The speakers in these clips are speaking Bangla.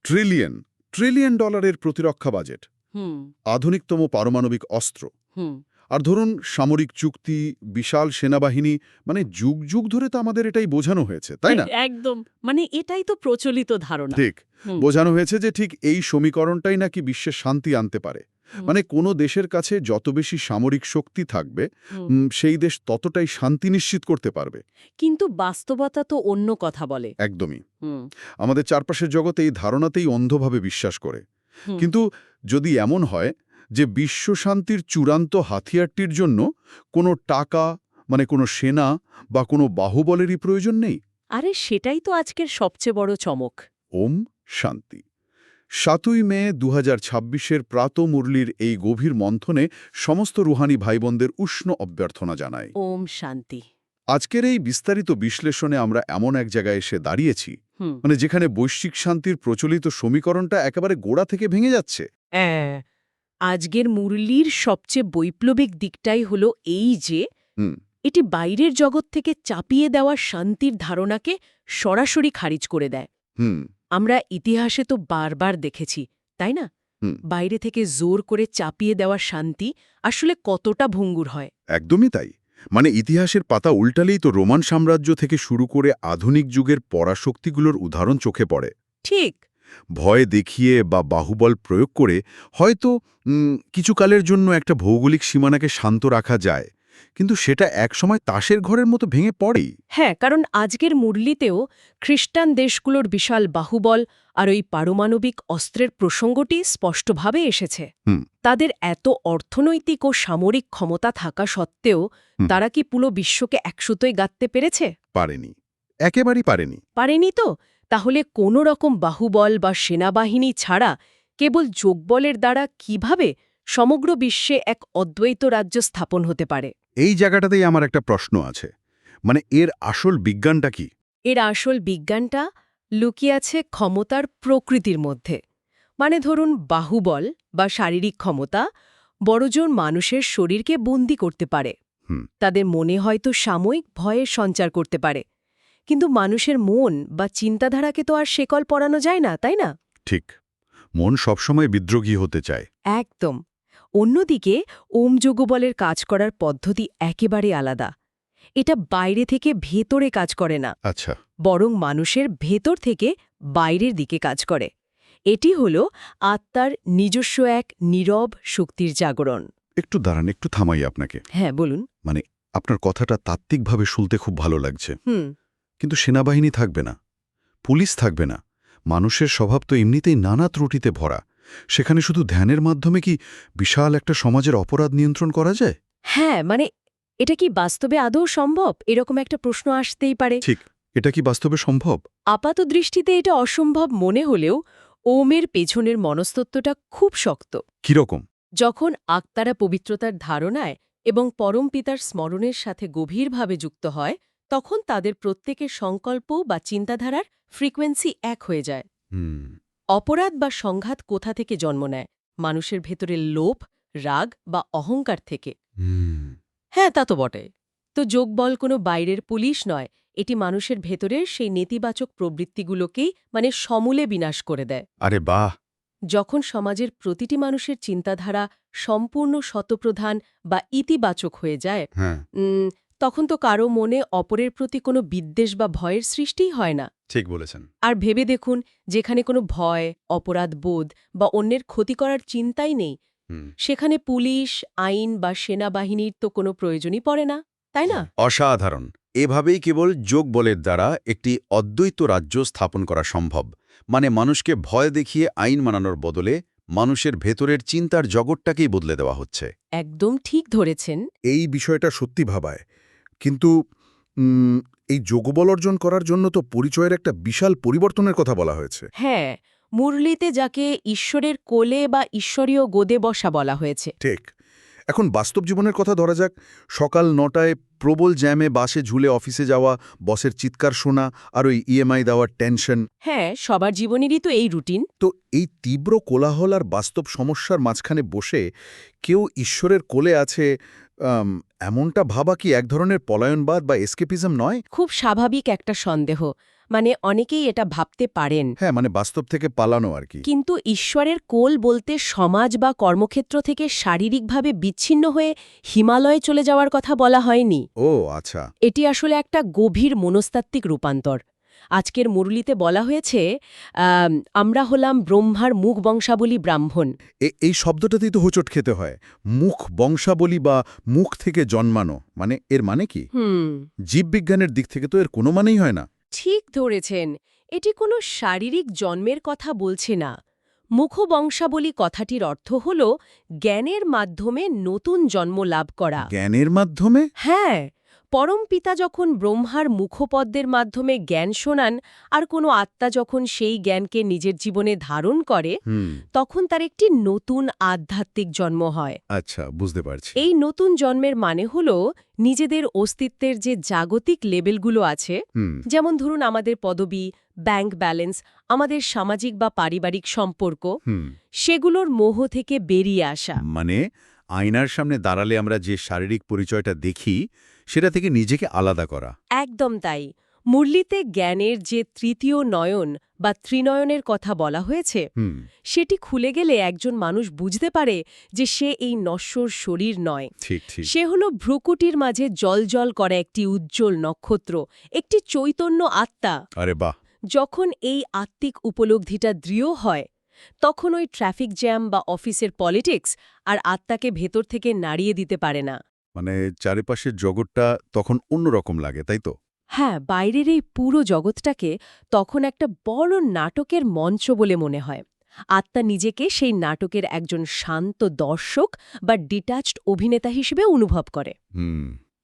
ট্রিলিয়ন ট্রিলিয়ন ডলারের প্রতিরক্ষা বাজেট, হুম আধুনিকতম পারমাণবিক অস্ত্র, হুম আর ধরুন সামরিক চুক্তি, বিশাল সেনাবাহিনী, মানে যুগ যুগ ধরে তো আমাদের এটাই বোঝানো হয়েছে, তাই না? একদম, মানে এটাই তো প্রচলিত ধারণা। ঠিক, হুম, বোঝানো হয়েছে যে ঠিক এই সমীকরণটাই নাকি বিশ্বে শান্তি আনতে পারে। হুম, মানে কোনো দেশের কাছে যত বেশি সামরিক শক্তি থাকবে, হুম। সেই দেশ ততটাই শান্তি নিশ্চিত করতে পারবে। কিন্তু বাস্তবতা তো অন্য কথা বলে। একদমই। হুম আমাদের চারপাশের জগতে এই ধারণাতেই অন্ধভাবে বিশ্বাস করে। হুম কিন্তু যদি এমন হয় যে বিশ্ব শান্তির চূড়ান্ত হাতিয়ারটির জন্য কোনো টাকা, মানে কোনো সেনা বা কোনো বাহুবলেরই প্রয়োজন নেই। আরে সেটাই তো আজকের সবচেয়ে বড় চমক। ওম শান্তি। ৭ই মে ২০২৬-এর প্রাত মুরলির এই গভীর মন্থনে সমস্ত রুহানি ভাইবোনদের উষ্ণ অভ্যর্থনা জানায়। ওম শান্তি। আজকের এই বিস্তারিত বিশ্লেষণে আমরা এমন এক জায়গায় এসে দাঁড়িয়েছি, হুম মানে যেখানে বৈশ্বিক শান্তির প্রচলিত সমীকরণটা একেবারে গোড়া থেকে ভেঙে যাচ্ছে। হ্যাঁ, আজকের মুরলির সবচেয়ে বৈপ্লবিক দিকটাই হলো এই যে হুম এটি বাইরের জগৎ থেকে চাপিয়ে দেওয়া শান্তির ধারণাকে সরাসরি খারিজ করে দেয়। হুম আমরা ইতিহাসে তো বারবার দেখেছি, তাই না? হুম বাইরে থেকে জোর করে চাপিয়ে দেওয়া শান্তি আসলে কতটা ভঙ্গুর হয়। একদমই তাই। মানে ইতিহাসের পাতা উল্টালেই তো রোমান সাম্রাজ্য থেকে শুরু করে আধুনিক যুগের পরাশক্তিগুলোর উদাহরণ চোখে পড়ে। ঠিক। ভয় দেখিয়ে বা বাহুবল প্রয়োগ করে হয়তো কিছুকালের জন্য একটা ভৌগোলিক সীমানাকে শান্ত রাখা যায়, কিন্তু সেটা একসময় তাসের ঘরের মতো ভেঙে পড়েই। হ্যাঁ, কারণ আজকের মুরলিতেও খ্রিস্টান দেশগুলোর বিশাল বাহুবল আর ওই পারমাণবিক অস্ত্রের প্রসঙ্গটি স্পষ্টভাবে এসেছে। হুম তাদের এত অর্থনৈতিক ও সামরিক ক্ষমতা থাকা সত্ত্বেও হুম তারা কি পুরো বিশ্বকে একসুতোয় গাঁথতে পেরেছে? পারেনি, একেবারেই পারেনি। পারেনি তো? তাহলে কোনো রকম বাহুবল বা সেনাবাহিনী ছাড়া কেবল যোগবলের দ্বারা কিভাবে সমগ্র বিশ্বে এক অদ্বৈত রাজ্য স্থাপন হতে পারে? এই জায়গাটাতেই আমার একটা প্রশ্ন আছে, মানে এর আসল বিজ্ঞানটা কি? এর আসল বিজ্ঞানটা লুকিয়ে আছে ক্ষমতার প্রকৃতির মধ্যে। মানে ধরুন বাহুবল বা শারীরিক ক্ষমতা বড়জোর মানুষের শরীরকে বন্দি করতে পারে। হুম তাদের মনে হয়তো সাময়িক ভয়ের সঞ্চার করতে পারে, কিন্তু মানুষের মন বা চিন্তাধারাকে তো আর শেকল পরানো যায় না, তাই না? ঠিক, মন সবসময় বিদ্রোহী হতে চায়। একদম। অন্যদিকে ওম যোগবলের কাজ করার পদ্ধতি একেবারে আলাদা। এটা বাইরে থেকে ভেতরে কাজ করে না, আচ্ছা, বরং মানুষের ভেতর থেকে বাইরের দিকে কাজ করে। এটি হল আত্মার নিজস্ব এক নীরব শক্তির জাগরণ। একটু দাঁড়ান, একটু থামাই আপনাকে। হ্যাঁ, বলুন। মানে আপনার কথাটা তাত্ত্বিকভাবে শুনতে খুব ভালো লাগছে, হুম কিন্তু সেনাবাহিনী থাকবে না, পুলিশ থাকবে না, মানুষের স্বভাব তো এমনিতেই নানা ত্রুটিতে ভরা। সেখানে শুধু ধ্যানের মাধ্যমে কি বিশাল একটা সমাজের অপরাধ নিয়ন্ত্রণ করা যায়? হ্যাঁ, মানে এটা কি বাস্তবে আদৌ সম্ভব? এরকম একটা প্রশ্ন আসতেই পারে। ঠিক, এটা কি বাস্তবে সম্ভব? আপাত দৃষ্টিতে এটা অসম্ভব মনে হলেও ওমের পেছনের মনস্তত্ত্বটা খুব শক্ত। কিরকম? যখন আত্মারা পবিত্রতার ধারণায় এবং পরম পিতার স্মরণের সাথে গভীরভাবে যুক্ত হয়, তখন তাদের প্রত্যেকের সংকল্প বা চিন্তাধারার ফ্রিকোয়েন্সি এক হয়ে যায়। হুম অপরাধ বা সংঘাত কোথা থেকে জন্ম নেয়? মানুষের ভেতরের লোভ, রাগ বা অহংকার থেকে। হুম হ্যাঁ, তা তো বটে। তো যোগবল কোনো বাইরের পুলিশ নয়, এটি মানুষের ভেতরের সেই নেতিবাচক প্রবৃত্তিগুলোকেই মানে সমূলে বিনাশ করে দেয়। আরে বাহ! যখন সমাজের প্রতিটি মানুষের চিন্তাধারা সম্পূর্ণ শতপ্রধান বা ইতিবাচক হয়ে যায়, হ্যাঁ, তখন তো কারও মনে অপরের প্রতি কোনো বিদ্বেষ বা ভয়ের সৃষ্টিই হয় না। ঠিক বলেছেন। আর ভেবে দেখুন, যেখানে কোনো ভয়, অপরাধবোধ বা অন্যের ক্ষতি করার চিন্তাই নেই, হুম সেখানে পুলিশ, আইন বা সেনাবাহিনীর তো কোনো প্রয়োজনই পড়ে না, তাই না? অসাধারণ। এভাবেই কেবল যোগ বলের দ্বারা একটি অদ্বৈত রাজ্য স্থাপন করা সম্ভব। মানে মানুষকে ভয় দেখিয়ে আইন মানানোর বদলে মানুষের ভেতরের চিন্তার জগৎটাকেই বদলে দেওয়া হচ্ছে। একদম ঠিক ধরেছেন। এই বিষয়টা সত্যি ভাবায়। কিন্তু উম, এই যোগবল অর্জন করার জন্য তো পরিচয়ের একটা বিশাল পরিবর্তনের কথা বলা হয়েছে। হ্যাঁ, মুরলিতে যাকে ঈশ্বরের কোলে বা ঈশ্বরীয় গোদে বসা বলা হয়েছে। ঠিক। এখন বাস্তব জীবনের কথা ধরা যাক। সকাল ৯টায় প্রবল জ্যামে বাসে ঝুলে অফিসে যাওয়া, বসের চিৎকার শোনা, আর ওই ইএমআই দেওয়ার টেনশন। হ্যাঁ, সবার জীবনেরই তো এই রুটিন। তো এই তীব্র কোলাহল আর বাস্তব সমস্যার মাঝখানে বসে কেউ ঈশ্বরের কোলে আছে, আম, এমনটা ভাবা কি এক ধরনের পলায়নবাদ বা এসকেপিজম নয়? খুব স্বাভাবিক একটা সন্দেহ। মানে অনেকেই এটা ভাবতে পারেন। হ্যাঁ, মানে বাস্তব থেকে পালানো আর কি। কিন্তু ঈশ্বরের কোল বলতে সমাজ বা কর্মক্ষেত্র থেকে শারীরিকভাবে বিচ্ছিন্ন হয়ে হিমালয়ে চলে যাওয়ার কথা বলা হয়নি। ও আচ্ছা। এটি আসলে একটা গভীর মনস্তাত্ত্বিক রূপান্তর। আজকের মুরলিতে বলা হয়েছে আমরা হলাম ব্রহ্মার মুখ বংশাবলী ব্রাহ্মণ। এই শব্দটাতেই তো হোঁচট খেতে হয়। মুখ বংশাবলী বা মুখ থেকে জন্মানো, মানে এর মানে কি? জীববিজ্ঞানের দিক থেকে তো এর কোনো মানেই হয় না। ঠিক ধরেছেন, এটি কোনো শারীরিক জন্মের কথা বলছে না। মুখবংশাবলী কথাটির অর্থ হল জ্ঞানের মাধ্যমে নতুন জন্ম লাভ করা। জ্ঞানের মাধ্যমে? হ্যাঁ, পরমপিতা যখন ব্রহ্মার মুখপদ্মের মাধ্যমে জ্ঞান শোনান আর কোনো আত্মা যখন সেই জ্ঞানকে নিজের জীবনে ধারণ করে, তখন তার একটি নতুন আধ্যাত্মিক জন্ম হয়। আচ্ছা, বুঝতে পারছি। এই নতুন জন্মের মানে হল নিজেদের অস্তিত্বের যে জাগতিক লেবেলগুলো আছে, যেমন ধরুন আমাদের পদবি, ব্যাংক ব্যালেন্স, আমাদের সামাজিক বা পারিবারিক সম্পর্ক, সেগুলোর মোহ থেকে বেরিয়ে আসা। মানে আয়নার সামনে দাঁড়ালে আমরা যে শারীরিক পরিচয়টা দেখি, সেটা থেকে নিজেকে আলাদা করা। একদম তাই। মুরলিতে জ্ঞানের যে তৃতীয় নয়ন বা ত্রিনয়নের কথা বলা হয়েছে, সেটি খুলে গেলে একজন মানুষ বুঝতে পারে যে সে এই নশ্বর শরীর নয়। ঠিক ঠিক। সে হল ভ্রুকুটির মাঝে জলজল করা একটি উজ্জ্বল নক্ষত্র, একটি চৈতন্য আত্মা। আরে বাহ! যখন এই আত্মিক উপলব্ধিটা দৃঢ় হয়, তখন ওই ট্রাফিক জ্যাম বা অফিসের পলিটিক্স আর আত্মাকে ভেতর থেকে নাড়িয়ে দিতে পারে না। মানে চারিপাশের জগৎটা তখন অন্যরকম লাগে, তাই তো? হ্যাঁ, বাইরের এই পুরো জগৎটাকে তখন একটা বড় নাটকের মঞ্চ বলে মনে হয়। আত্মা নিজেকে সেই নাটকের একজন শান্ত দর্শক বা ডিট্যাচড অভিনেতা হিসেবে অনুভব করে।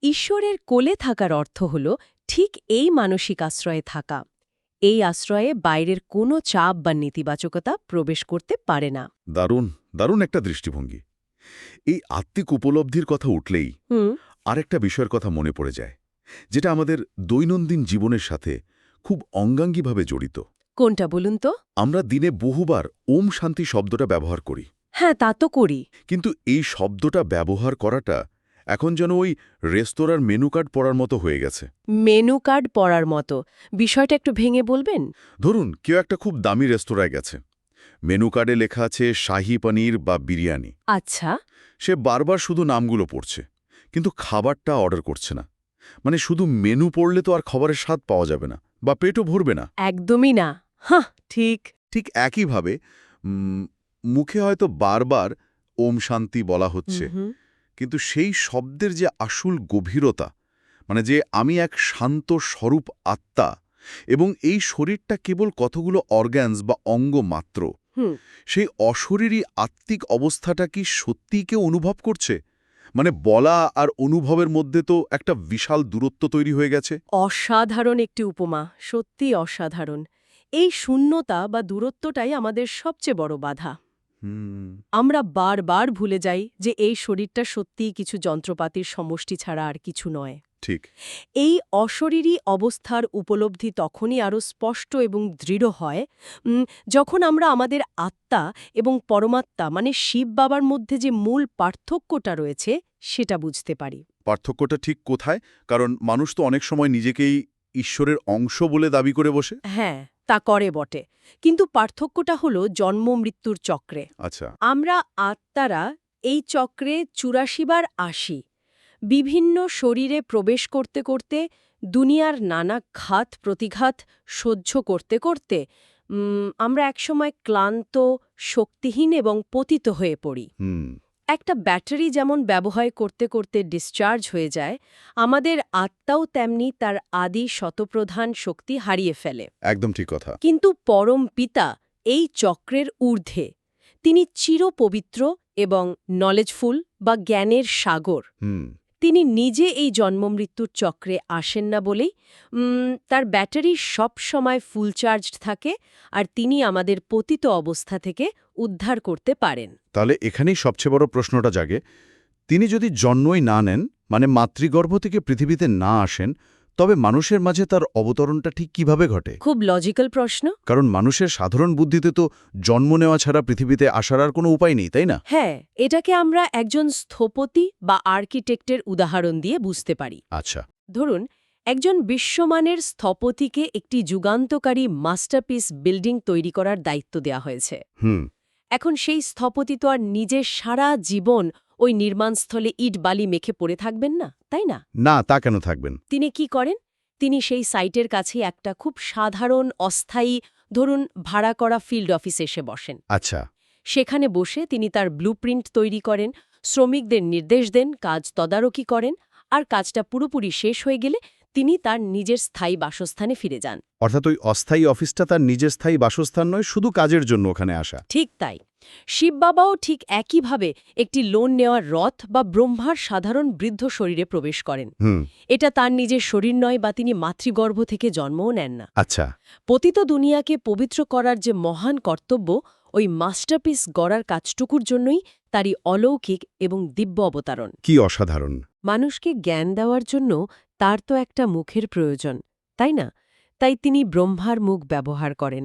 ঈশ্বরের কোলে থাকার অর্থ হল ঠিক এই মানসিক আশ্রয়ে থাকা। এই আশ্রয়ে বাইরের কোনো চাপ বা নেতিবাচকতা প্রবেশ করতে পারে না। দারুণ, দারুণ একটা দৃষ্টিভঙ্গি। এই আত্মিক উপলব্ধির কথা উঠলেই আরেকটা বিষয়ের কথা মনে পড়ে যায়, যেটা আমাদের দৈনন্দিন জীবনের সাথে খুব অঙ্গাঙ্গিভাবে জড়িত। কোনটা বলুন তো? আমরা দিনে বহুবার ওম শান্তি শব্দটা ব্যবহার করি। হ্যাঁ, তা তো করি। কিন্তু এই শব্দটা ব্যবহার করাটা এখন যেন ওই রেস্তোরাঁর মেনু কার্ড পড়ার মতো হয়ে গেছে। মেনু কার্ড পড়ার মতো? বিষয়টা একটু ভেঙে বলবেন? ধরুন কেউ একটা খুব দামি রেস্তোরাঁয় গেছে, মেনু কার্ডে লেখা আছে শাহী পনির বা বিরিয়ানি। আচ্ছা। সে বারবার শুধু নামগুলো পড়ছে, কিন্তু খাবারটা অর্ডার করছে না। মানে শুধু মেনু পড়লে তো আর খাবারের স্বাদ পাওয়া যাবে না, বা পেটও ভরবে না। একদমই না। হাহ, ঠিক। ঠিক একইভাবে মুখে হয়তো বারবার ওম শান্তি বলা হচ্ছে, কিন্তু সেই শব্দের যে আসল গভীরতা, মানে যে আমি এক শান্ত স্বরূপ আত্মা এবং এই শরীরটা কেবল কতগুলো অর্গ্যানস বা অঙ্গ মাত্র, সেই অশরীরী আত্মিক অবস্থাটা কি সত্যিই কেউ অনুভব করছে? মানে বলা আর অনুভবের মধ্যে তো একটা বিশাল দূরত্ব তৈরি হয়ে গেছে। অসাধারণ একটি উপমা, সত্যিই অসাধারণ। এই শূন্যতা বা দূরত্বটাই আমাদের সবচেয়ে বড় বাধা। আমরা বারবার ভুলে যাই যে এই শরীরটা সত্যিই কিছু যন্ত্রপাতির সমষ্টি ছাড়া আর কিছু নয়। ঠিক। এই অশরীরী অবস্থার উপলব্ধি তখনই আরও স্পষ্ট এবং দৃঢ় হয় যখন আমরা আমাদের আত্মা এবং পরমাত্মা মানে শিব বাবার মধ্যে যে মূল পার্থক্যটা রয়েছে সেটা বুঝতে পারি। পার্থক্যটা ঠিক কোথায়? কারণ মানুষ তো অনেক সময় নিজেকেই ঈশ্বরের অংশ বলে দাবি করে বসে। হ্যাঁ, তা করে বটে, কিন্তু পার্থক্যটা হলো জন্ম মৃত্যুর চক্রে। আচ্ছা। আমরা আত্মারা এই চক্রে ৮৪ বার আসি। বিভিন্ন শরীরে প্রবেশ করতে করতে, দুনিয়ার নানা ঘাত প্রতিঘাত সহ্য করতে করতে আমরা একসময় ক্লান্ত, শক্তিহীন এবং পতিত হয়ে পড়ি। একটা ব্যাটারি যেমন ব্যবহার করতে করতে ডিসচার্জ হয়ে যায়, আমাদের আত্মাও তেমনি তার আদি শতপ্রধান শক্তি হারিয়ে ফেলে। একদম ঠিক কথা। কিন্তু পরম পিতা এই চক্রের ঊর্ধ্বে। তিনি চিরপবিত্র এবং নলেজফুল বা জ্ঞানের সাগর। তিনি নিজে এই জন্মমৃত্যুর চক্রে আসেন না বলেই তার ব্যাটারি সব সময় ফুল চার্জড থাকে, আর তিনি আমাদের পতিত অবস্থা থেকে উদ্ধার করতে পারেন। তাহলে এখানেই সবচেয়ে বড় প্রশ্নটা জাগে, তিনি যদি জন্মই না নেন, মানে মাতৃগর্ভ থেকে পৃথিবীতে না আসেন, তবে মানুষের মাঝে তার অবতরণটা ঠিক কিভাবে ঘটে? খুব লজিক্যাল প্রশ্ন। কারণ মানুষের সাধারণ বুদ্ধিতে তো জন্ম নেওয়া ছাড়া পৃথিবীতে আসার আর কোনো উপায় নেই, তাই না? হ্যাঁ, এটাকে আমরা একজন স্থপতি বা আর্কিটেক্টের উদাহরণ দিয়ে বুঝতে পারি। আচ্ছা। ধরুন একজন বিশ্বমানের স্থপতিকে একটি যুগান্তকারী মাস্টারপিস বিল্ডিং তৈরি করার দায়িত্ব দেওয়া হয়েছে। হুম। এখন সেই স্থপতি তো আর নিজের সারা জীবন ওই নির্মাণস্থলে ইট বালি মেখে পড়ে থাকবেন না, তাই না? না, তা কেন থাকবেন? তিনি কি করেন? তিনি সেই সাইটের কাছেই একটা খুব সাধারণ অস্থায়ী ধরুন ভাড়া করা ফিল্ড অফিসে এসে বসেন। আচ্ছা। সেখানে বসে তিনি তার ব্লুপ্রিন্ট তৈরি করেন, শ্রমিকদের নির্দেশ দেন, কাজ তদারকি করেন, আর কাজটা পুরোপুরি শেষ হয়ে গেলে তিনি তার নিজের স্থায়ী বাসস্থানে ফিরে যান। অর্থাৎ ওই অস্থায়ী অফিসটা তার নিজের স্থায়ী বাসস্থান নয়, শুধু কাজের জন্য ওখানে আসা। ঠিক তাই। শিববাবাও ঠিক একইভাবে একটি লোন নেওয়ার রথ বা ব্রহ্মার সাধারণ বৃদ্ধ শরীরে প্রবেশ করেন। হুম। এটা তার নিজের শরীর নয় বা তিনি মাতৃগর্ভ থেকে জন্মও নেন না। আচ্ছা। পতিত দুনিয়াকে পবিত্র করার যে মহান কর্তব্য, ওই মাস্টারপিস গড়ার কাজটুকুর জন্যই তারই অলৌকিক এবং দিব্য অবতারণ। কি অসাধারণ! মানুষকে জ্ঞান দেওয়ার জন্য তার তো একটা মুখের প্রয়োজন, তাই না? তাই তিনি ব্রহ্মার মুখ ব্যবহার করেন।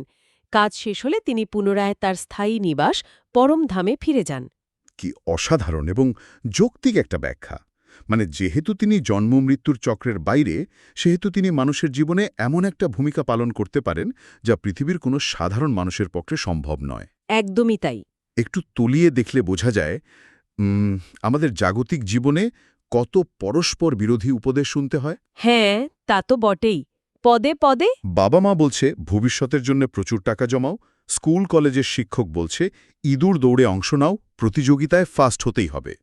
কাজ শেষ হলে তিনি পুনরায় তার স্থায়ী নিবাস পরমধামে ফিরে যান। কি অসাধারণ এবং যৌক্তিক একটা ব্যাখ্যা। মানে যেহেতু তিনি জন্ম-মৃত্যুর চক্রের বাইরে, সেহেতু তিনি মানুষের জীবনে এমন একটা ভূমিকা পালন করতে পারেন যা পৃথিবীর কোনো সাধারণ মানুষের পক্ষে সম্ভব নয়। একদমই তাই। একটু তলিয়ে দেখলে বোঝা যায় আমাদের জাগতিক জীবনে কত পরস্পর বিরোধী উপদেশ শুনতে হয়। হ্যাঁ, তা তো বটেই। পদে পদে। বাবা মা বলছে ভবিষ্যতের জন্য প্রচুর টাকা জমাও, স্কুল কলেজের শিক্ষক বলছে ইঁদুর দৌড়ে অংশ নাও, প্রতিযোগিতায় ফার্স্ট হতেই হবে।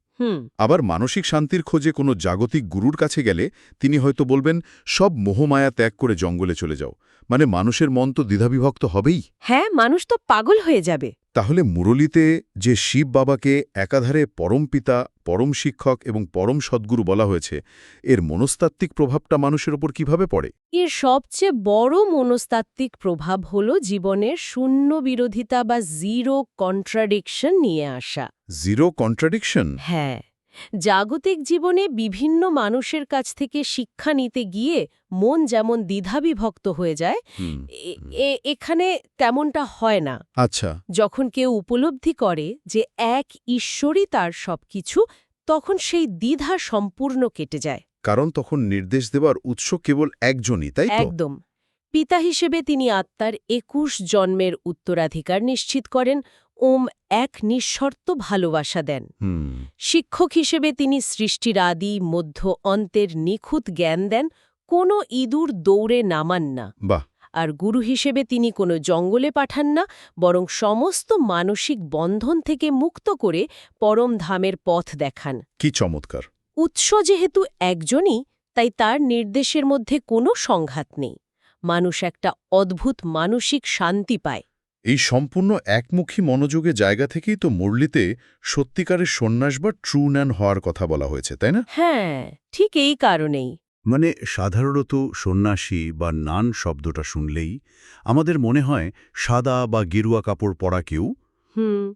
আবার মানসিক শান্তির খোঁজে কোনো জাগতিক গুরুর কাছে গেলে তিনি হয়তো বলবেন সব মোহমায়া ত্যাগ করে জঙ্গলে চলে যাও। মানে মানুষের মন তো দ্বিধাবিভক্ত হবেই। হ্যাঁ, মানুষ তো পাগল হয়ে যাবে। তাহলে মুরলীতে যে শিব বাবাকে একাধারে পরম পিতা, পরম শিক্ষক এবং পরম সদ্গুরু বলা হয়েছে, এর মনস্তাত্ত্বিক প্রভাবটা মানুষের ওপর কিভাবে পড়ে? এর সবচেয়ে বড় মনস্তাত্ত্বিক প্রভাব হল জীবনের শূন্য বিরোধিতা বা জিরো কন্ট্রাডিকশন নিয়ে আসা। Zero contradiction? হ্যাঁ, জাগতিক জীবনে বিভিন্ন মানুষের কাছ থেকে শিক্ষা নিতে গিয়ে মন যেমন দ্বিধাবিভক্ত হয়ে যায়, এখানে তেমনটা হয় না। আচ্ছা। যখন কেউ উপলব্ধি করে যে এক ঈশ্বরই তার সবকিছু, তখন সেই দ্বিধা সম্পূর্ণ কেটে যায়। কারণ তখন নির্দেশ দেওয়ার উৎস কেবল একজনই, তাই তো? একদম। পিতা হিসেবে তিনি আত্মার ২১ জন্মের উত্তরাধিকার নিশ্চিত করেন, এক নিঃশর্ত ভালোবাসা দেন। শিক্ষক হিসেবে তিনি সৃষ্টির আদি, মধ্য, অন্তের নিখুঁত জ্ঞান দেন, কোনো ইঁদুর দৌড়ে নামান না। বাহ! আর গুরু হিসেবে তিনি কোনো জঙ্গলে পাঠান না, বরং সমস্ত মানসিক বন্ধন থেকে মুক্ত করে পরম ধামের পথ দেখান। কি চমৎকার! উৎস যেহেতু একজনই, তাই তার নির্দেশের মধ্যে কোনো সংঘাত নেই। মানুষ একটা অদ্ভুত মানসিক শান্তি পায়। এই সম্পূর্ণ একমুখী মনোযোগের জায়গা থেকেই তো মুরলীতে সত্যিকারের সন্ন্যাস বা ট্রু ন্যান হওয়ার কথা বলা হয়েছে, তাই না? হ্যাঁ, ঠিক এই কারণেই। মানে সাধারণত সন্ন্যাসী বা নান শব্দটা শুনলেই আমাদের মনে হয় সাদা বা গেরুয়া কাপড় পরা কেউ,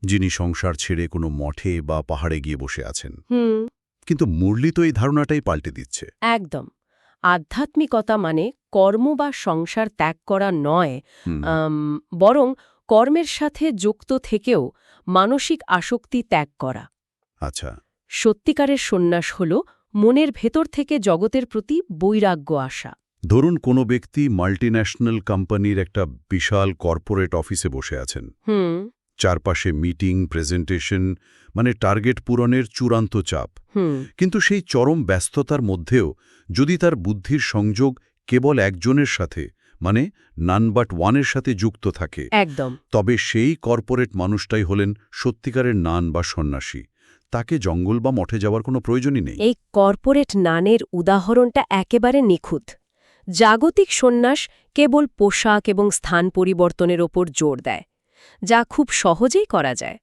যিনি সংসার ছেড়ে কোনো মঠে বা পাহাড়ে গিয়ে বসে আছেন। কিন্তু মুরলী তো এই ধারণাটাই পাল্টে দিচ্ছে। একদম। আধ্যাত্মিকতা মানে কর্ম বা সংসার ত্যাগ করা নয়, বরং কর্মের সাথে যুক্ত থেকেও মানসিক আসক্তি ত্যাগ করা। আচ্ছা। সত্যিকারের সন্ন্যাস হল মনের ভেতর থেকে জগতের প্রতি বৈরাগ্য আসা। ধরুন কোনো ব্যক্তি মাল্টিন্যাশনাল কোম্পানির একটা বিশাল কর্পোরেট অফিসে বসে আছেন। চারপাশে মিটিং, প্রেজেন্টেশন, মানে টার্গেট পূরণের চূড়ান্ত চাপ। কিন্তু সেই চরম ব্যস্ততার মধ্যেও যদি তার বুদ্ধির সংযোগ কেবল একজনের সাথে, মানে নান বাট ওয়ানের সাথে যুক্ত থাকে, একদম, তবে সেই কর্পোরেট মানুষটাই হলেন সত্যিকারের নান বা সন্ন্যাসী। তাকে জঙ্গল বা মঠে যাওয়ার কোনো প্রয়োজনই নেই। এই কর্পোরেট নানের উদাহরণটা একেবারে নিখুঁত। জাগতিক সন্ন্যাস কেবল পোশাক এবং স্থান পরিবর্তনের ওপর জোর দেয়, যা খুব সহজেই করা যায়।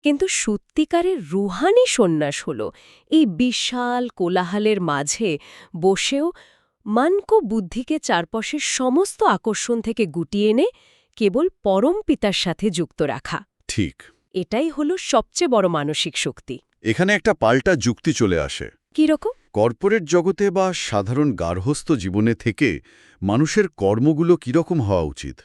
কিন্তু সত্যিকারের রুহানি সন্ন্যাস হল এই বিশাল কোলাহলের মাঝে বসেও মনকো বুদ্ধিকে চারপাশের সমস্ত আকর্ষণ থেকে গুটিয়ে এনে কেবল পরম পিতার সাথে যুক্ত রাখা। ঠিক। এটাই হল সবচেয়ে বড় মানসিক শক্তি। এখানে একটা পাল্টা যুক্তি চলে আসে। কিরকম? কর্পোরেট জগতে বা সাধারণ গার্হস্থ্য জীবনে থেকে মানুষের কর্মগুলো কিরকম হওয়া উচিত?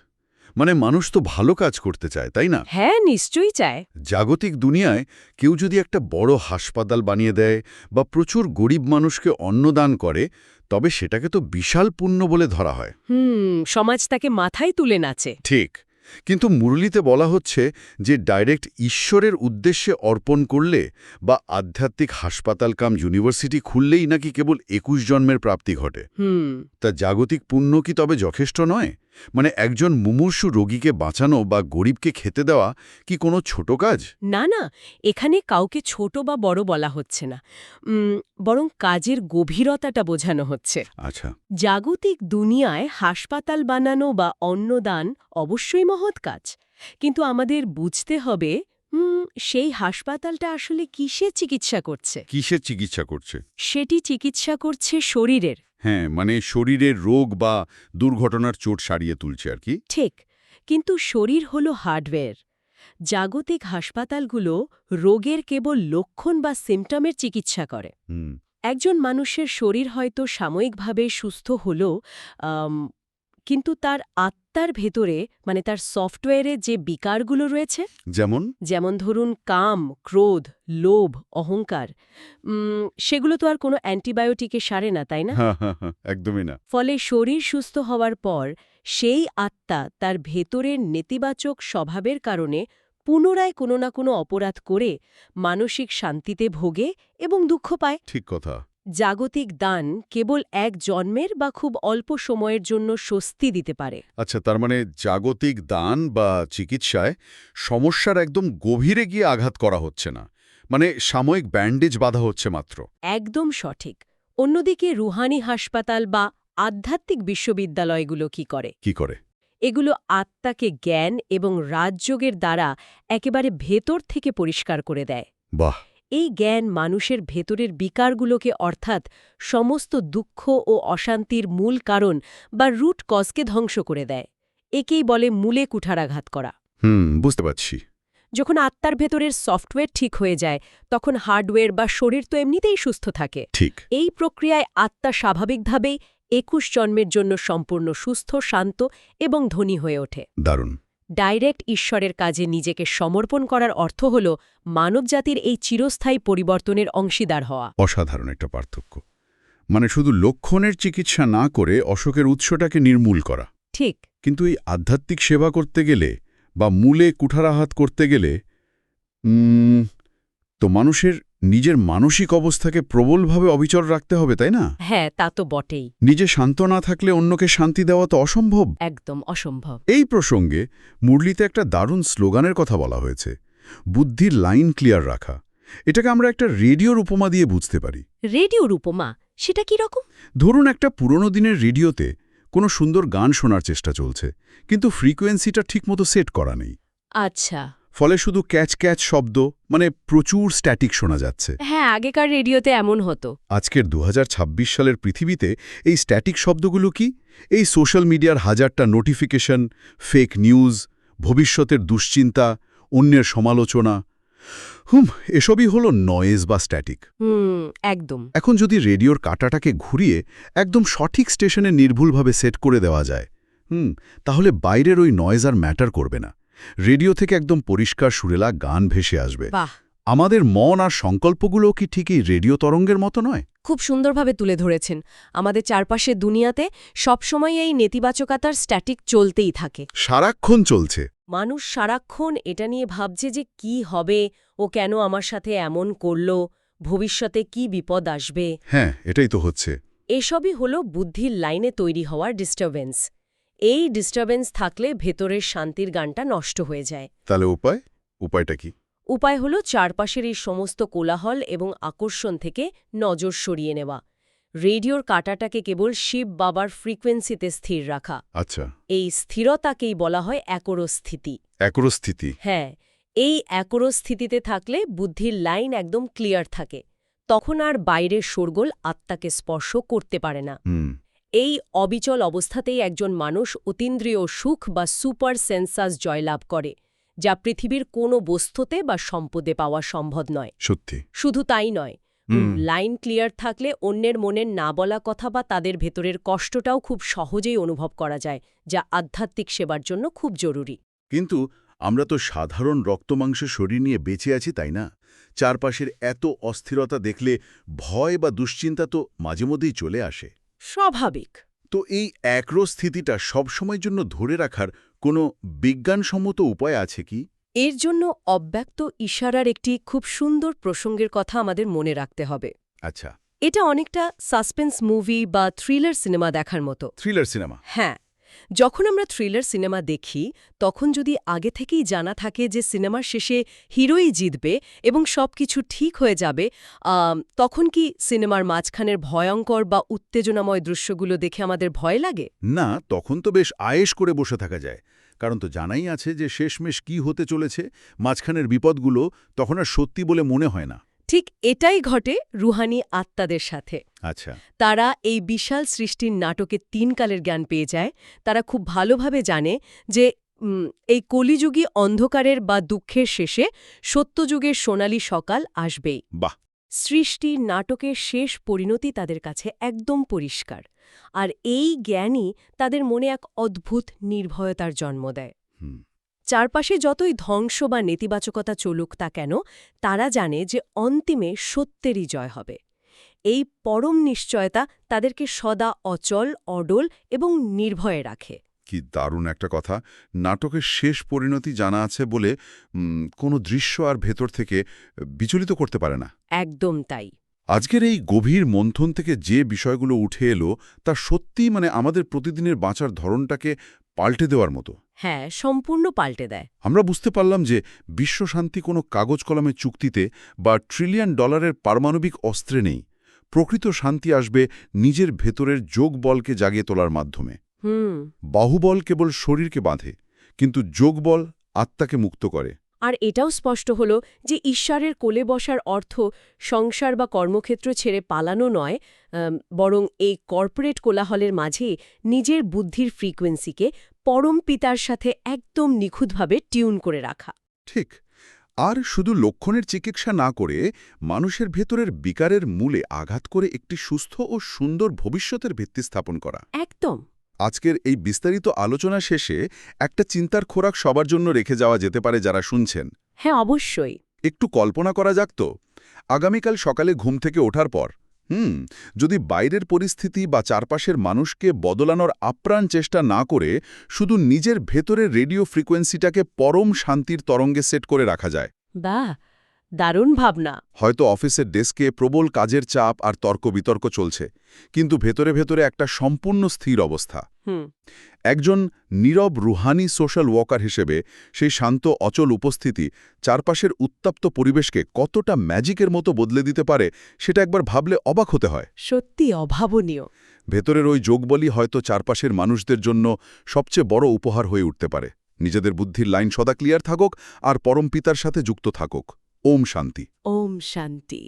মানে মানুষ তো ভালো কাজ করতে চায়, তাই না? হ্যাঁ, নিশ্চয়ই চায়। জাগতিক দুনিয়ায় কেউ যদি একটা বড় হাসপাতাল বানিয়ে দেয় বা প্রচুর গরিব মানুষকে অন্নদান করে, তবে সেটাকে তো বিশাল পুণ্য বলে ধরা হয়। সমাজ তাকে মাথায় তুলে নাচে। ঠিক, কিন্তু মুরলিতে বলা হচ্ছে যে ডাইরেক্ট ঈশ্বরের উদ্দেশ্যে অর্পণ করলে বা আধ্যাত্মিক হাসপাতাল কাম ইউনিভার্সিটি খুললেই নাকি কেবল ২১ জন্মের প্রাপ্তি ঘটে। তা জাগতিক পুণ্য কি তবে যথেষ্ট নয়? মানে একজন মুমূর্ষু রোগীকে বাঁচানো বা গরিবকে খেতে দেওয়া কি কোনো ছোট কাজ? না না, এখানে কাউকে ছোট বা বড় বলা হচ্ছে না, বরং কাজের গভীরতাটা বোঝানো হচ্ছে। আচ্ছা, জাগতিক দুনিয়ায় হাসপাতাল বানানো বা অন্নদান অবশ্যই মহৎ কাজ, কিন্তু আমাদের বুঝতে হবে সেই হাসপাতালটা আসলে কিসের চিকিৎসা করছে। কিসের চিকিৎসা করছে? সেটি চিকিৎসা করছে শরীরের। হ্যাঁ, মানে শরীরের রোগ বা দুর্ঘটনার চোট সারিয়ে তুলছে আর কি। ঠিক, কিন্তু শরীর হলো হার্ডওয়্যার। জাগতিক হাসপাতালগুলো রোগের কেবল লক্ষণ বা সিমটমের চিকিৎসা করে। হুম, একজন মানুষের শরীর হয়তো সাময়িকভাবে সুস্থ হলো, কিন্তু তার আত্মার ভেতরে, মানে তার সফটওয়্যারে যে বিকারগুলো রয়েছে, যেমন ধরুন কাম, ক্রোধ, লোভ, অহংকার, সেগুলো তো আর কোনো অ্যান্টিবায়োটিকে সারে না, তাই না? হ্যাঁ, একদমই না। ফলে শরীর সুস্থ হওয়ার পর সেই আত্মা তার ভেতরের নেতিবাচক স্বভাবের কারণে পুনরায় কোনো না কোনো অপরাধ করে মানসিক শান্তিতে ভোগে এবং দুঃখ পায়। ঠিক কথা। জাগতিক দান কেবল এক জন্মের বা খুব অল্প সময়ের জন্য স্বস্তি দিতে পারে। আচ্ছা, তার মানে জাগতিক দান বা চিকিৎসায় সমস্যার একদম গভীরে গিয়ে আঘাত করা হচ্ছে না, মানে সাময়িক ব্যান্ডেজ বাঁধা হচ্ছে মাত্র। একদম সঠিক। অন্যদিকে রুহানি হাসপাতাল বা আধ্যাত্মিক বিশ্ববিদ্যালয়গুলো কি করে? এগুলো আত্মাকে জ্ঞান এবং রাজযোগের দ্বারা একেবারে ভেতর থেকে পরিষ্কার করে দেয়। বাহ! এই জ্ঞান মানুষের ভেতরের বিকারগুলোকে, অর্থাৎ সমস্ত দুঃখ ও অশান্তির মূল কারণ বা রুট কজকে ধ্বংস করে দেয়। একেই বলে মূলে কুঠারাঘাত করা। বুঝতে পারছি। যখন আত্মার ভেতরের সফটওয়্যার ঠিক হয়ে যায়, তখন হার্ডওয়্যার বা শরীর তো এমনিতেই সুস্থ থাকে। ঠিক। এই প্রক্রিয়ায় আত্মা স্বাভাবিকভাবেই ২১ জন্মের জন্য সম্পূর্ণ সুস্থ, শান্ত এবং ধনী হয়ে ওঠে। দারুণ। ডাইরেক্ট ঈশ্বরের কাজে নিজেকে সমর্পণ করার অর্থ হল মানবজাতির এই চিরস্থায়ী পরিবর্তনের অংশীদার হওয়া। অসাধারণ একটা পার্থক্য। মানে শুধু লক্ষণের চিকিৎসা না করে অসুখের উৎসটাকে নির্মূল করা। ঠিক। কিন্তু এই আধ্যাত্মিক সেবা করতে গেলে বা মূলে কুঠারাঘাত করতে গেলে তো মানুষের নিজের মানসিক অবস্থাকে প্রবলভাবে অবিচল রাখতে হবে, তাই না? হ্যাঁ, তা তো বটেই। নিজে শান্ত না থাকলে অন্যকে শান্তি দেওয়া তো অসম্ভব। একদম অসম্ভব। এই প্রসঙ্গে মুরলিতে একটা দারুণ স্লোগানের কথা বলা হয়েছে, বুদ্ধির লাইন ক্লিয়ার রাখা। এটাকে আমরা একটা রেডিওর উপমা দিয়ে বুঝতে পারি। রেডিওর উপমা? সেটা কি রকম? ধরুন একটা পুরনো দিনের রেডিওতে কোনো সুন্দর গান শোনার চেষ্টা চলছে, কিন্তু ফ্রিকোয়েন্সিটা ঠিকমতো সেট করা নেই। আচ্ছা। ফলে শুধু ক্যাচ ক্যাচ শব্দ, মানে প্রচুর স্ট্যাটিক শোনা যাচ্ছে। হ্যাঁ, আগেকার রেডিওতে এমন হতো। আজকের ২০২৬ সালের পৃথিবীতে এই স্ট্যাটিক শব্দগুলো কি? এই সোশ্যাল মিডিয়ার হাজারটা নোটিফিকেশন, ফেক নিউজ, ভবিষ্যতের দুশ্চিন্তা, অন্যের সমালোচনা, এসবই হলো নয়েজ বা স্ট্যাটিক। একদম। এখন যদি রেডিওর কাঁটাটাকে ঘুরিয়ে একদম সঠিক স্টেশনে নির্ভুলভাবে সেট করে দেওয়া যায়, তাহলে বাইরের ওই নয়েজ আর ম্যাটার করবে না। রেডিও থেকে একদম পরিষ্কার সুরেলা গান ভেসে আসবে। বাহ! আমাদের মন আর সংকল্পগুলো কি ঠিকই রেডিও তরঙ্গের মতো নয়? খুব সুন্দরভাবে তুলে ধরেছেন। আমাদের চারপাশের দুনিয়াতে সবসময় এই নেতিবাচকতার স্ট্যাটিক চলতেই থাকে, সারাক্ষণ চলছে। মানুষ সারাক্ষণ এটা নিয়ে ভাবছে যে কি হবে, ও কেন আমার সাথে এমন করল, ভবিষ্যতে কি বিপদ আসবে। হ্যাঁ, এটাই তো হচ্ছে। এসবই হলো বুদ্ধির লাইনে তৈরি হওয়ার ডিস্টারবেন্স। এই ডিস্টারবেন্স থাকলে ভেতরের শান্তির গানটা নষ্ট হয়ে যায়। তাহলে উপায়টা কি? উপায় হলো চারপাশের এই সমস্ত কোলাহল এবং আকর্ষণ থেকে নজর সরিয়ে নেওয়া। রেডিওর কাঁটাটাকে কেবল শিব বাবার ফ্রিকোয়েন্সিতে স্থির রাখা। আচ্ছা, এই স্থিরতাকেই বলা হয় একরস্থিতি। একরস্থিতি? হ্যাঁ, এই একরস্থিতিতে থাকলে বুদ্ধির লাইন একদম ক্লিয়ার থাকে। তখন আর বাইরের শোরগোল আত্মাকে স্পর্শ করতে পারে না। এই অবিচল অবস্থাতেই একজন মানুষ অতীন্দ্রিয় সুখ বা সুপার সেন্সাস জয়লাভ করে, যা পৃথিবীর কোনো বস্তুতে বা সম্পদে পাওয়া সম্ভব নয়। সত্যি। শুধু তাই নয়, লাইন ক্লিয়ার থাকলে অন্যের মনের না বলা কথা বা তাদের ভেতরের কষ্টটাও খুব সহজেই অনুভব করা যায়, যা আধ্যাত্মিক সেবার জন্য খুব জরুরি। কিন্তু আমরা তো সাধারণ রক্তমাংসের শরীর নিয়ে বেঁচে আছি, তাই না? চারপাশের এত অস্থিরতা দেখলে ভয় বা দুশ্চিন্তা তো মাঝে মধ্যেই চলে আসে। স্বাভাবিক। তো এই একরোজ স্থিতিটা সবসময়ের জন্য ধরে রাখার কোনো বিজ্ঞানসম্মত উপায় আছে কি? এর জন্য অব্যক্ত ইশারার একটি খুব সুন্দর প্রসঙ্গের কথা আমাদের মনে রাখতে হবে। আচ্ছা, এটা অনেকটা সাসপেন্স মুভি বা থ্রিলার সিনেমা দেখার মতো। Thriller cinema. হ্যাঁ, যখন আমরা থ্রিলার সিনেমা দেখি তখন যদি আগে থেকেই জানা থাকে যে সিনেমার শেষে হিরোই জিতবে এবং সবকিছু ঠিক হয়ে যাবে, তখন কি সিনেমার মাঝখানের ভয়ঙ্কর বা উত্তেজনাময় দৃশ্যগুলো দেখে আমাদের ভয় লাগে? না, তখন তো বেশ আয়েশ করে বসে থাকা যায়। কারণ তো জানাই আছে যে শেষমেশ কি হতে চলেছে, মাঝখানের বিপদগুলো তখন আর সত্যি বলে মনে হয় না। ঠিক এটাই ঘটে রুহানি আত্মাদের সাথে। আচ্ছা, তারা এই বিশাল সৃষ্টির নাটকে 3 কালের জ্ঞান পেয়ে যায়। তারা খুব ভালোভাবে জানে যে এই কলিযুগী অন্ধকারের বা দুঃখের শেষে সত্যযুগের সোনালী সকাল আসবেই। বাহ! সৃষ্টি নাটকের শেষ পরিণতি তাদের কাছে একদম পরিষ্কার। আর এই জ্ঞানই তাদের মনে এক অদ্ভুত নির্ভয়তার জন্ম দেয়। হুম, চারপাশে যতই ধ্বংস বা নেতিবাচকতা চলুক তা কেন, তারা জানে যে অন্তিমে সত্যেরই জয় হবে। এই পরম নিশ্চয়তা তাদেরকে সদা অচল, অডল এবং নির্ভয়ে রাখে। কি দারুণ একটা কথা। নাটকের শেষ পরিণতি জানা আছে বলে কোনো দৃশ্য আর ভেতর থেকে বিচলিত করতে পারে না। একদম তাই। আজকের এই গভীর মন্থন থেকে যে বিষয়গুলো উঠে এলো তা সত্যিই আমাদের প্রতিদিনের বাঁচার ধরনটাকে পাল্টে দেওয়ার মতো। হ্যাঁ, সম্পূর্ণ পাল্টে দেয়। আমরা বুঝতে পারলাম যে বিশ্বশান্তি কোনো কাগজ কলমের চুক্তিতে বা $1 ট্রিলিয়ন পারমাণবিক অস্ত্রে নেই। প্রকৃত শান্তি আসবে নিজের ভেতরের যোগবলকে জাগিয়ে তোলার মাধ্যমে। বাহুবল কেবল শরীরকে বাঁধে, কিন্তু যোগবল আত্মাকে মুক্ত করে। আর এটাও স্পষ্ট হল যে ঈশ্বরের কোলে বসার অর্থ সংসার বা কর্মক্ষেত্র ছেড়ে পালানো নয়, বরং এই কর্পোরেট কোলাহলের মাঝে নিজের বুদ্ধির ফ্রিকোয়েন্সিকে পরম পিতার সাথে একদম নিখুঁতভাবে টিউন করে রাখা। ঠিক। আর শুধু লক্ষণের চিকিৎসা না করে মানুষের ভেতরের বিকারের মূলে আঘাত করে একটি সুস্থ ও সুন্দর ভবিষ্যতের ভিত্তি স্থাপন করা। একদম। আজকের এই বিস্তারিত আলোচনা শেষে একটা চিন্তার খোরাক সবার জন্য রেখে যাওয়া যেতে পারে যারা শুনছেন। হ্যাঁ, অবশ্যই। একটু কল্পনা করা যাক তো, আগামীকাল সকালে ঘুম থেকে ওঠার পর যদি বাইরের পরিস্থিতি বা চারপাশের মানুষকে বদলানোর আপ্রাণ চেষ্টা না করে শুধু নিজের ভেতরের রেডিও ফ্রিকোয়েন্সিটাকে পরম শান্তির তরঙ্গে সেট করে রাখা যায়। বাহ, দারুণ ভাবনা। হয়তো অফিসের ডেস্কে প্রবল কাজের চাপ আর তর্ক বিতর্ক চলছে, কিন্তু ভেতরে ভেতরে একটা সম্পূর্ণ স্থির অবস্থা। একজন নীরব রুহানি সোশ্যাল ওয়ার্কার হিসেবে সেই শান্ত অচল উপস্থিতি চারপাশের উত্তপ্ত পরিবেশকে কতটা ম্যাজিকের মতো বদলে দিতে পারে সেটা একবার ভাবলে অবাক হতে হয়। সত্যি অভাবনীয়। ভেতরের ওই যোগবলই হয়তো চারপাশের মানুষদের জন্য সবচেয়ে বড় উপহার হয়ে উঠতে পারে। নিজেদের বুদ্ধির লাইন সদা ক্লিয়ার থাকুক আর পরম পিতার সাথে যুক্ত থাকুক। ওম শান্তি। ওম শান্তি।